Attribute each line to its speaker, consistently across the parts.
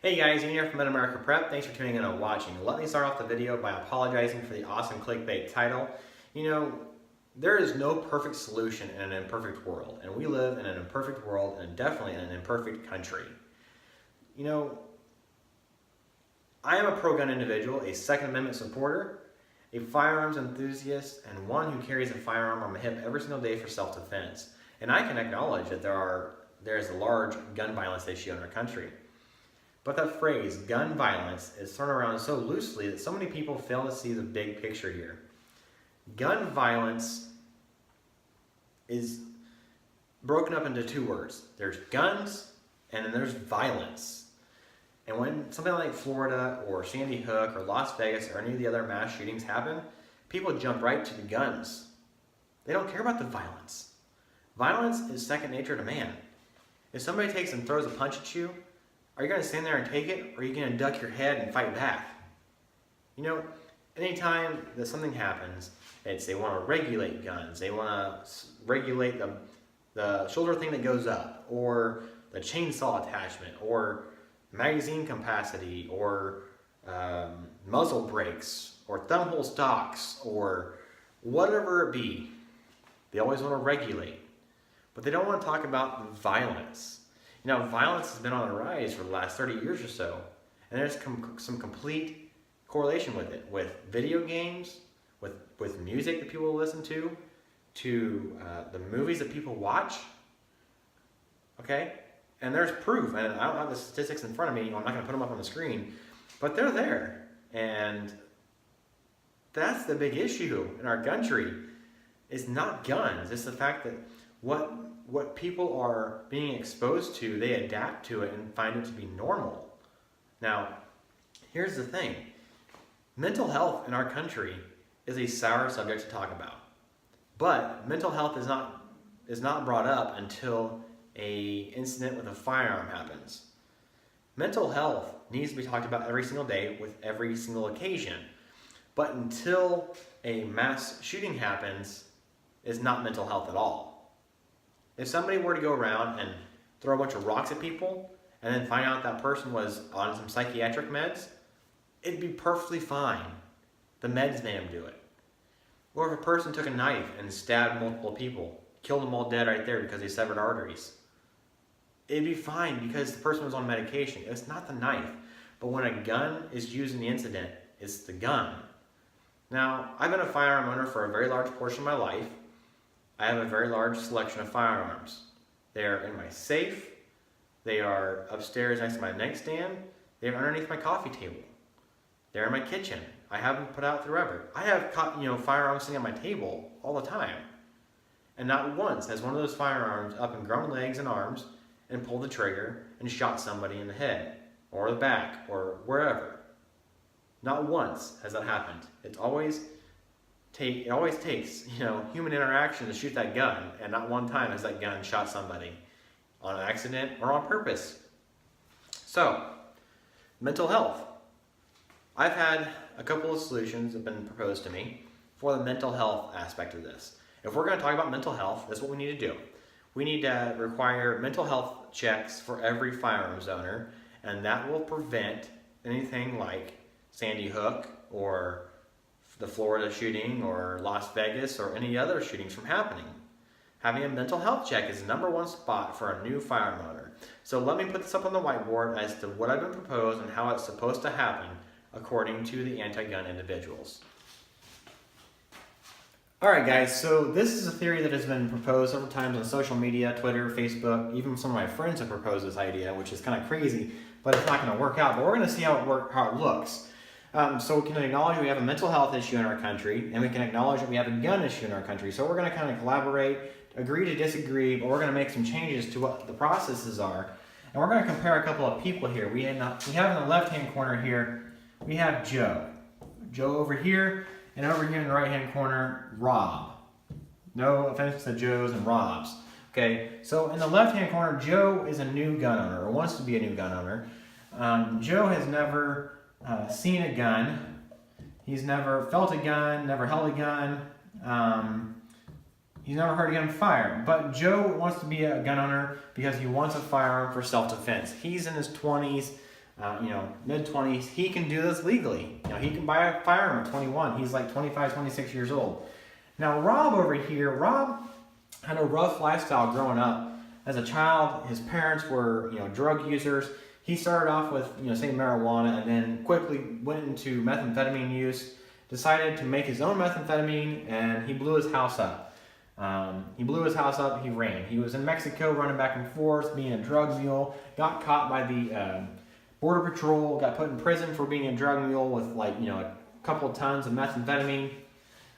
Speaker 1: Hey guys, Ian here from Mid-America Prep. Thanks for tuning in and watching. Let me start off the video by apologizing for the awesome clickbait title. You know, there is no perfect solution in an imperfect world, and we live in an imperfect world and definitely in an imperfect country. You know, I am a pro-gun individual, a Second Amendment supporter, a firearms enthusiast, and one who carries a firearm on my hip every single day for self-defense. And I can acknowledge that there is a large gun violence issue in our country. But that phrase, gun violence, is thrown around so loosely that so many people fail to see the big picture here. Gun violence is broken up into two words. There's guns and then there's violence. And when something like Florida or Sandy Hook or Las Vegas or any of the other mass shootings happen, people jump right to the guns. They don't care about the violence. Violence is second nature to man. If somebody takes and throws a punch at you, are you going to stand there and take it, or are you going to duck your head and fight back? You know, anytime that something happens, they want to regulate guns, they want to regulate the shoulder thing that goes up, or the chainsaw attachment, or magazine capacity, or muzzle brakes, or thumb hole stocks, or whatever it be. They always want to regulate, but they don't want to talk about violence. You know, violence has been on the rise for the last 30 years or so, and there's some complete correlation with it, with video games, with music that people listen to the movies that people watch, okay? And there's proof, and I don't have the statistics in front of me, I'm not going to put them up on the screen, but they're there, and that's the big issue in our country. It's not guns, it's the fact that what people are being exposed to, they adapt to it and find it to be normal. Now, here's the thing. Mental health in our country is a sour subject to talk about. But mental health is not brought up until an incident with a firearm happens. Mental health needs to be talked about every single day with every single occasion. But until a mass shooting happens, it's not mental health at all. If somebody were to go around and throw a bunch of rocks at people and then find out that person was on some psychiatric meds, it'd be perfectly fine. The meds made him do it. Or if a person took a knife and stabbed multiple people, killed them all dead right there because they severed arteries, it'd be fine because the person was on medication. It's not the knife. But when a gun is used in the incident, it's the gun. Now, I've been a firearm owner for a very large portion of my life. I have a very large selection of firearms. They are in my safe, they are upstairs next to my nightstand, they are underneath my coffee table. They're in my kitchen. I have them put out forever. I have firearms sitting on my table all the time. And not once has one of those firearms up and grown legs and arms and pulled the trigger and shot somebody in the head or the back or wherever. Not once has that happened. It always takes, human interaction to shoot that gun, and not one time has that gun shot somebody on accident or on purpose. So, mental health. I've had a couple of solutions that have been proposed to me for the mental health aspect of this. If we're going to talk about mental health, that's what we need to do. We need to require mental health checks for every firearms owner, and that will prevent anything like Sandy Hook or the Florida shooting or Las Vegas or any other shootings from happening. Having a mental health check is the #1 spot for a new firearm owner. So let me put this up on the whiteboard as to what I've been proposed and how it's supposed to happen according to the anti-gun individuals. Alright guys, so this is a theory that has been proposed several times on social media, Twitter, Facebook, even some of my friends have proposed this idea, which is kind of crazy, but it's not going to work out. But we're going to see how it looks. So we can acknowledge we have a mental health issue in our country, and we can acknowledge that we have a gun issue in our country. So we're going to kind of collaborate, agree to disagree, but we're going to make some changes to what the processes are. And we're going to compare a couple of people here. We have in the left-hand corner here, we have Joe. Joe over here, and over here in the right-hand corner, Rob. No offense to Joes and Robs. Okay, so in the left-hand corner, Joe is a new gun owner, or wants to be a new gun owner. Joe has never seen a gun. He's never felt a gun, never held a gun. He's never heard a gun fired. But Joe wants to be a gun owner because he wants a firearm for self-defense. He's in his 20s. mid-20s, he can do this legally. He can buy a firearm at 21. He's like 25, 26 years old. Now, Rob over here, Rob had a rough lifestyle growing up. As a child, his parents were, drug users. He started off with, say parajuana, and then quickly went into methamphetamine use, decided to make his own methamphetamine, and he blew his house up. He ran. He was in Mexico running back and forth, being a drug mule, got caught by the Border Patrol, got put in prison for being a drug mule with a couple of tons of methamphetamine.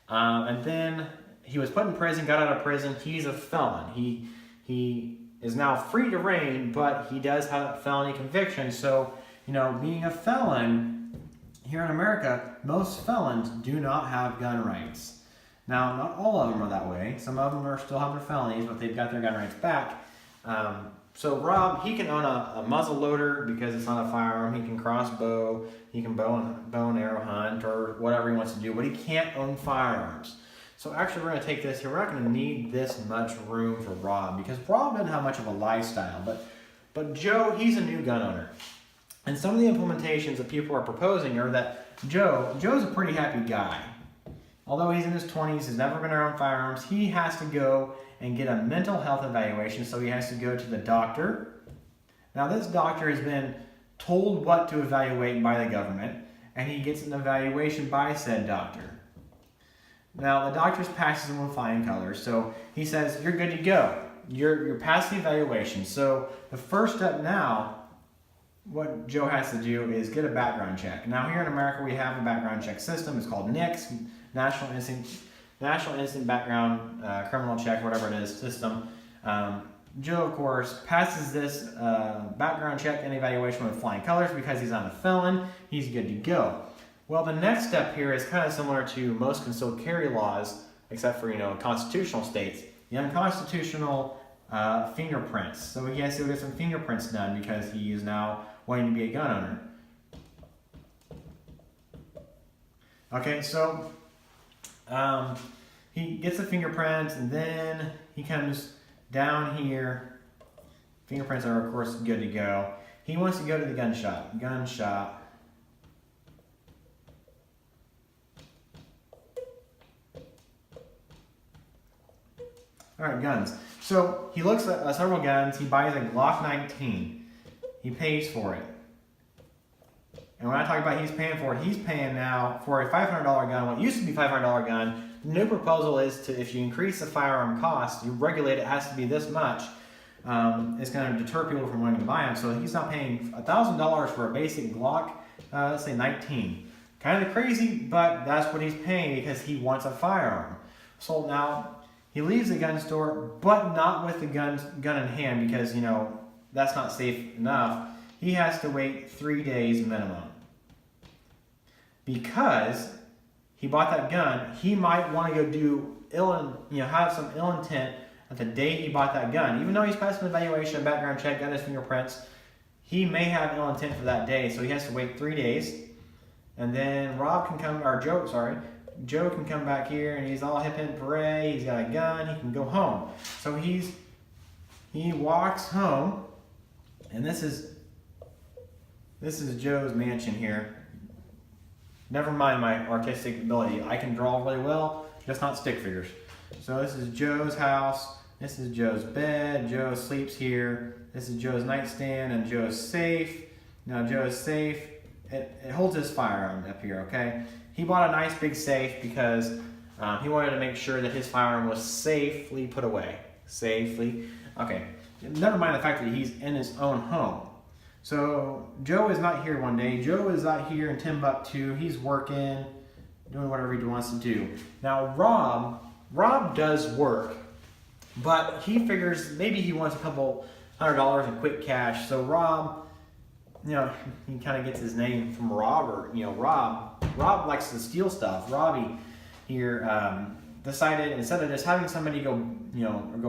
Speaker 1: And then he was put in prison, got out of prison. He's a felon. He is now free to reign, but he does have a felony conviction. So, being a felon here in America, most felons do not have gun rights. Now, not all of them are that way. Some of them still have their felonies, but they've got their gun rights back. So Rob, he can own a muzzle loader because it's not a firearm. He can crossbow, he can bow and arrow hunt, or whatever he wants to do, but he can't own firearms. So actually we're going to take this here. We're not going to need this much room for Rob because Rob doesn't have much of a lifestyle. But Joe, he's a new gun owner. And some of the implementations that people are proposing are that Joe's a pretty happy guy. Although he's in his 20s, he's never been around firearms, he has to go and get a mental health evaluation, so he has to go to the doctor. Now this doctor has been told what to evaluate by the government, and he gets an evaluation by said doctor. Now the doctor passes him with flying colors, so he says, you're good to go. You're past the evaluation. So the first step now, what Joe has to do is get a background check. Now here in America we have a background check system. It's called NICS, National Instant Background Criminal Check, whatever it is, system. Joe, of course, passes this background check and evaluation with flying colors because he's not a felon. He's good to go. Well, the next step here is kind of similar to most concealed carry laws, except for, constitutional states. The unconstitutional fingerprints. So he has to get some fingerprints done because he is now wanting to be a gun owner. Okay, so he gets the fingerprints, and then he comes down here. Fingerprints are, of course, good to go. He wants to go to the gun shop. All right, guns. So he looks at several guns. He buys a Glock 19. He pays for it. And when I talk about he's paying for it, he's paying now for a $500 gun. What used to be a $500 gun, the new proposal is to, if you increase the firearm cost, you regulate it has to be this much. It's going to deter people from wanting to buy them. So he's not paying $1,000 for a basic Glock, let's say 19. Kind of crazy, but that's what he's paying because he wants a firearm. So now he leaves the gun store, but not with the gun in hand because, that's not safe enough. He has to wait 3 days minimum. Because he bought that gun, he might want to go have some ill intent at the day he bought that gun. Even though he's passed an evaluation, a background check, got his fingerprints, he may have ill intent for that day, so he has to wait 3 days. And then Joe can come back here and he's all hip and hooray, he's got a gun, he can go home. So he walks home, and this is Joe's mansion here. Never mind my artistic ability. I can draw really well, just not stick figures. So this is Joe's house. This is Joe's bed. Joe sleeps here. This is Joe's nightstand and Joe's safe. Now Joe's safe, it holds his firearm up here, okay? He bought a nice big safe because he wanted to make sure that his firearm was safely put away. Safely. Okay, never mind the fact that he's in his own home. So Joe is not here one day. Joe is out here in Timbuktu. He's working, doing whatever he wants to do. Now Rob does work, but he figures maybe he wants a couple $100 in quick cash. So Rob, he kind of gets his name from Robert. Rob likes to steal stuff. Robbie here decided instead of just having somebody go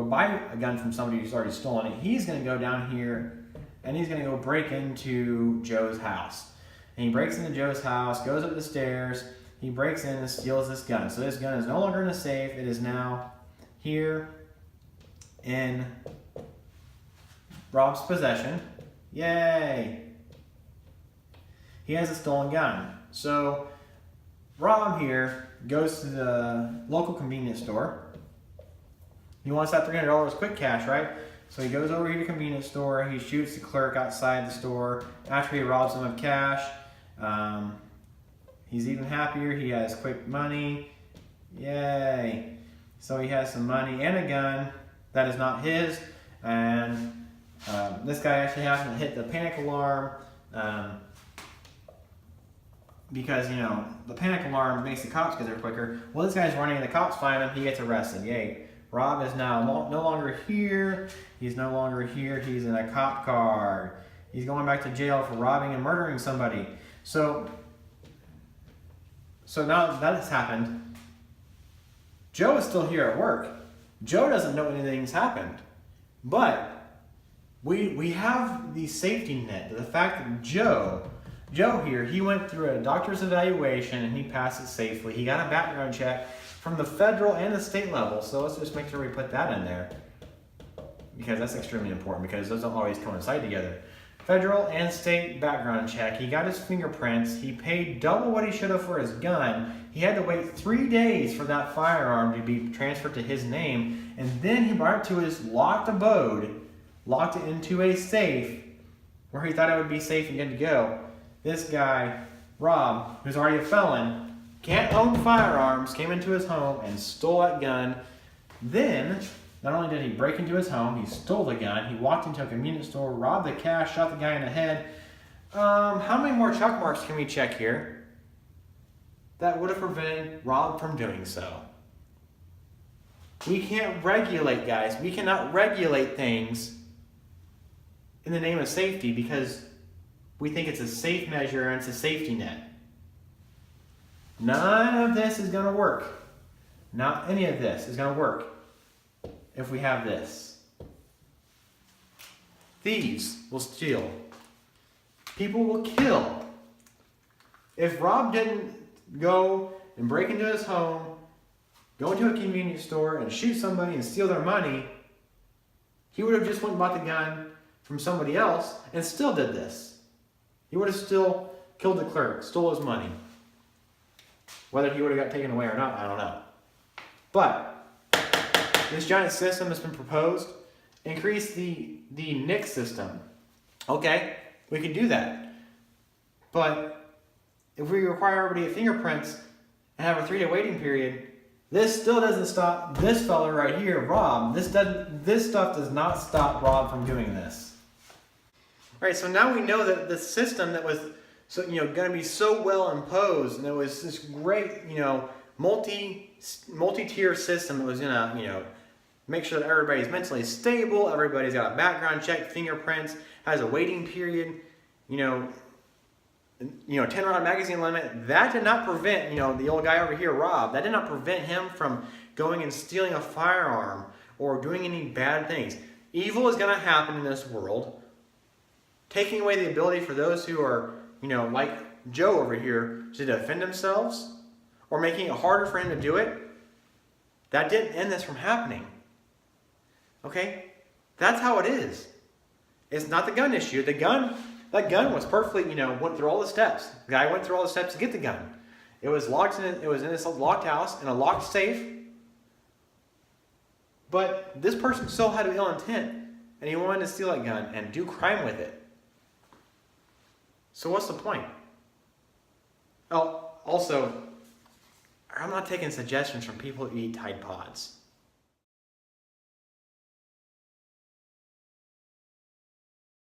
Speaker 1: buy a gun from somebody who's already stolen it, he's going to go down here and he's going to go break into Joe's house. And he breaks into Joe's house, goes up the stairs, he breaks in and steals this gun. So this gun is no longer in a safe. It is now here in Rob's possession. Yay! he has a stolen gun. So Rob here goes to the local convenience store. He wants that $300 quick cash, right? So he goes over here to the convenience store. He shoots the clerk outside the store after he robs him of cash. He's even happier. He has quick money. Yay. So he has some money and a gun that is not his. And this guy actually happened to hit the panic alarm because, you know, the panic alarm makes the cops get there quicker. Well, this guy's running and the cops find him. He gets arrested. Yay. Rob is now no longer here. He's no longer here. He's in a cop car. He's going back to jail for robbing and murdering somebody. So now that has happened, Joe is still here at work. Joe doesn't know anything's happened. But we have the safety net. The fact that Joe here, he went through a doctor's evaluation and he passed it safely. He got a background check from the federal and the state level. So let's just make sure we put that in there, because that's extremely important, because those don't always coincide together. Federal and state background check. He got his fingerprints. He paid double what he should have for his gun. He had to wait 3 days for that firearm to be transferred to his name. And then he brought it to his locked abode, locked it into a safe where he thought it would be safe and good to go. This guy, Rob, who's already a felon, can't own firearms, came into his home and stole that gun. Then, not only did he break into his home, he stole the gun. He walked into a convenience store, robbed the cash, shot the guy in the head. How many more check marks can we check here that would have prevented Rob from doing so? We can't regulate, guys. We cannot regulate things in the name of safety because we think it's a safe measure and it's a safety net. None of this is going to work. Not any of this is going to work if we have this. Thieves will steal. People will kill. If Rob didn't go and break into his home, go into a convenience store and shoot somebody and steal their money, he would have just went and bought the gun from somebody else and still did this. He would have still killed the clerk, stole his money. Whether he would have got taken away or not, I don't know. But this giant system has been proposed. Increase the NICS system. Okay, we can do that. But if we require everybody to get fingerprints and have a 3-day waiting period, this still doesn't stop this fella right here, Rob. This stuff does not stop Rob from doing this. All right, so now we know that the system that was going to be so well imposed, and it was this great, multi-tier system that was going to, make sure that everybody's mentally stable, everybody's got a background check, fingerprints, has a waiting period, 10-round magazine limit. That did not prevent, the old guy over here, Rob, that did not prevent him from going and stealing a firearm or doing any bad things. Evil is going to happen in this world. Taking away the ability for those who are, like Joe over here, to defend themselves, or making it harder for him to do it, that didn't end this from happening. Okay? That's how it is. It's not the gun issue. That gun was perfectly, went through all the steps. The guy went through all the steps to get the gun. It was locked in this locked house, in a locked safe. But this person still had an ill intent, and he wanted to steal that gun and do crime with it. So what's the point? Oh, also, I'm not taking suggestions from people who eat Tide Pods.